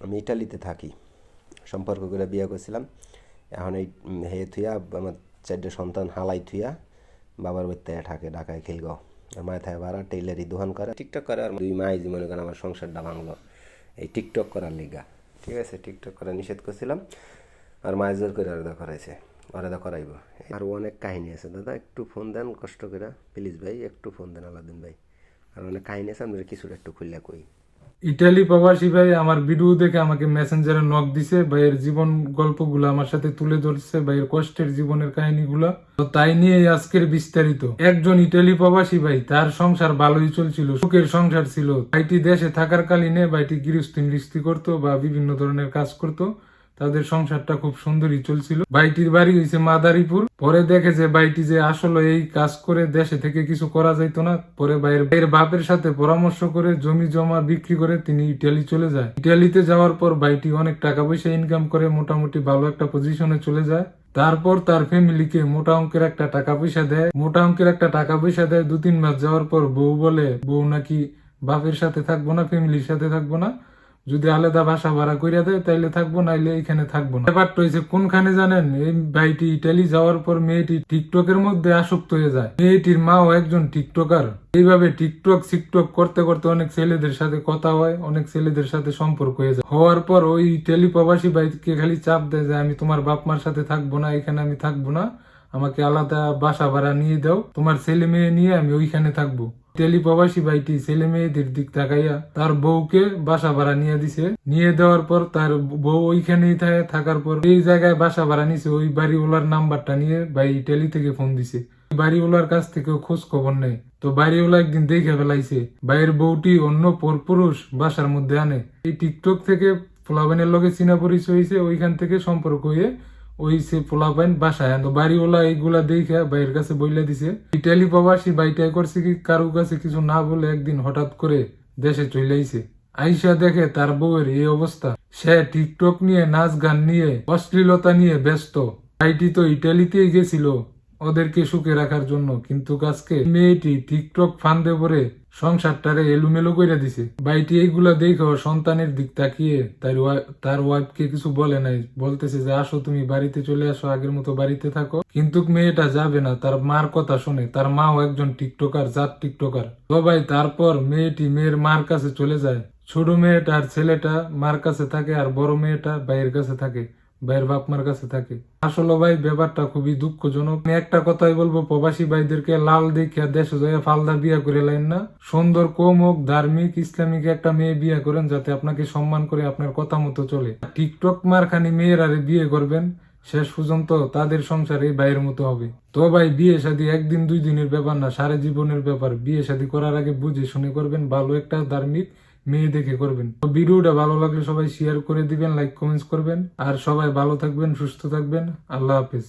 আমি ইটালিতে থাকি, সম্পর্ক করে বিয়ে করছিলাম। এখন এই হে থুইয়া আমার 4টে সন্তান হালাই থুইয়া বাবার বাড়িতে থাকে ঢাকায় খিলগাঁও। আর মায় থাকে ভাড়া, টেইলারি দোকান করে, টিকটক করে। আর 2 মাস মনে করেন আমার সংসারটা ভাঙলো এই টিকটক করার লিগা। ঠিক আছে, টিকটক করা নিষেধ করছিলাম, আর মায় জোর করে আলাদা করাইছে, আলাদা করাইব। আর অনেক কাহিনী আছে দাদা, একটু ফোন দেন কষ্ট করে প্লিজ ভাই, একটু ফোন দেন আলাদিন ভাই। আর অনেক কাহিনী আছে, আমি কিছুটা একটু খুললে কই। ইটালি প্রবাসী ভাই আমার ভিডিও দেখে আমাকে মেসেঞ্জারে নক দিছে, ভাইয়ের জীবন গল্পগুলো আমার সাথে তুলে ধরছে, ভাইয়ের কষ্টের জীবনের কাহিনীগুলো। তো তাই নিয়ে আজকের বিস্তারিত। একজন ইটালি প্রবাসী ভাই, তার সংসার ভালোই চলছিল, সুখের সংসার ছিল। ভাইটি দেশে থাকার কালীনে ভাইটি গৃহস্থী করতো বা বিভিন্ন ধরনের কাজ করতো। তাদের সংসারটা খুব সুন্দরই চলছিল। বাইটির বাড়ি হয়েছে মাদারীপুর। পরে দেখে যে বাইটি যে আসলে এই কাজ করে দেশে থেকে কিছু করা যাইতো না, পরে বাইরের বাপের সাথে পরামর্শ করে জমি জমা বিক্রি করে তিনি ইটালি চলে যায়। ইটালিতে যাওয়ার পর বাইটি অনেক টাকা পয়সা ইনকাম করে, মোটামুটি ভালো একটা পজিশনে চলে যায়। তারপর তার ফ্যামিলিকে মোটা অঙ্কের একটা টাকা পয়সা দেয়। 2-3 মাস যাওয়ার পর বউ বলে, বউ নাকি বাপের সাথে থাকবো না, ফ্যামিলির সাথে থাকবো না, যদি আলাদা বাসা ভাড়া কইরা দেয় তাইলে থাকবো, নাইলে এখানে থাকবো না। ব্যাপারটা হয়েছে কোনখানে জানেন? এই ভাইটি ইটালি যাওয়ার পর মেয়েটি টিকটকের মধ্যে আসক্ত হয়ে যায়। মেয়েটির মাও একজন টিকটকার। এইভাবে টিকটক করতে করতে অনেক ছেলেদের সাথে কথা হয়, অনেক ছেলেদের সাথে সম্পর্ক হয়ে যায়। হওয়ার পর ওই ইটালি প্রবাসী ভাইকে খালি চাপ দেয় যে আমি তোমার বাপ মার সাথে থাকবো না, এখানে আমি থাকবো না, আমাকে আলাদা বাসা ভাড়া নিয়ে দাও, তোমার ছেলে মেয়ে নিয়ে আমি ওইখানে থাকবো। টেলি প্রবাসী ভাইটি ছেলে মেয়েদের দিক তাকাইয়া তার বউকে বাসা ভাড়া নিয়ে দিছে। নিয়ে দেওয়ার পর তার বউ ওইখানেই থাকার পর এই জায়গায় বাসা ভাড়া নিছে। ওই বাড়িওয়ালার নাম্বারটা নিয়ে ভাই টেলি থেকে ফোন দিছে। বাড়িওয়ালার কাছ থেকেও খোঁজ খবর নেই। তো বাড়িওয়ালা একদিন দেখে ফেলাইছে ভাইয়ের বউটি অন্য পরপুরুষ বাসার মধ্যে আনে। এই টিকটক থেকে পোলাবেনের লগে চিনা পরিচয় হয়েছে, ওইখান থেকে সম্পর্ক হয়ে ওই সে পোলাপাইন বাসায় আনতো। বাড়িওয়ালা এইগুলা দেখে ভাইয়ের কাছে বইলা দিছে। ইটালি প্রবাসী ভাইটাই করছে কি, কারো কাছে কিছু না বলে একদিন হঠাৎ করে দেশে চলে আইছে। আইসা দেখে তার বউয়ের এই অবস্থা। সে টিকটক নিয়ে, নাচ গান নিয়ে, অশ্লীলতা নিয়ে ব্যস্ত। ভাইটি তো ইটালিতেই গেছিল ওদেরকে সুখে রাখার জন্য, কিন্তু আজকে মেয়েটি টিকটক ফান্দে পড়ে সংসারটারে এলোমেলো করে দিছে। বাইটি এইগুলা দেখে সন্তানের দিক তাকিয়ে তার ওয়াইফকে কিছু বলে নাই, বলতেছে যে আসো তুমি বাড়িতে চলে আসো, আগের মতো বাড়িতে থাকো। কিন্তু মেয়েটা যাবে না, তার মার কথা শুনে। তার মাও একজন টিকটকার, জাত টিকটকার। তো ভাই তারপর মেয়েটি মেয়ের মার কাছে চলে যায়। ছোট মেয়েটা আর ছেলেটা মার কাছে থাকে, আর বড় মেয়েটা ভাইয়ের কাছে থাকে, ভাইয়ের বাপ মার কাছে থাকে। আসলে ভাই ব্যাপারটা খুবই দুঃখজনক। আমি একটা কথাই বলবো, প্রবাসী ভাইদেরকে লাল দেখিয়া দেশে যায় ফালদা বিয়া করে লাইন না। সুন্দর কম হোক, ধার্মিক ইসলামিক একটা মেয়ে বিয়ে করেন, যাতে আপনাকে সম্মান করে আপনার কথা মতো চলে। টিকটক মারখানি মেয়েরা বিয়ে করবেন, শেষ পর্যন্ত তাদের সংসারে ভাইয়ের মতো হবে। তো ভাই বিয়ে শাদী 1 দিন 2 দিনের ব্যাপার না, সারা জীবনের ব্যাপার। বিয়ে শাদী করার আগে বুঝে শুনে করবেন, ভালো একটা ধার্মিক মেয়ে দেখে করবেন। তো ভিডিওটা ভালো লাগলে সবাই শেয়ার করে দিবেন, লাইক কমেন্টস করবেন। আর সবাই ভালো থাকবেন, সুস্থ থাকবেন। আল্লাহ হাফেজ।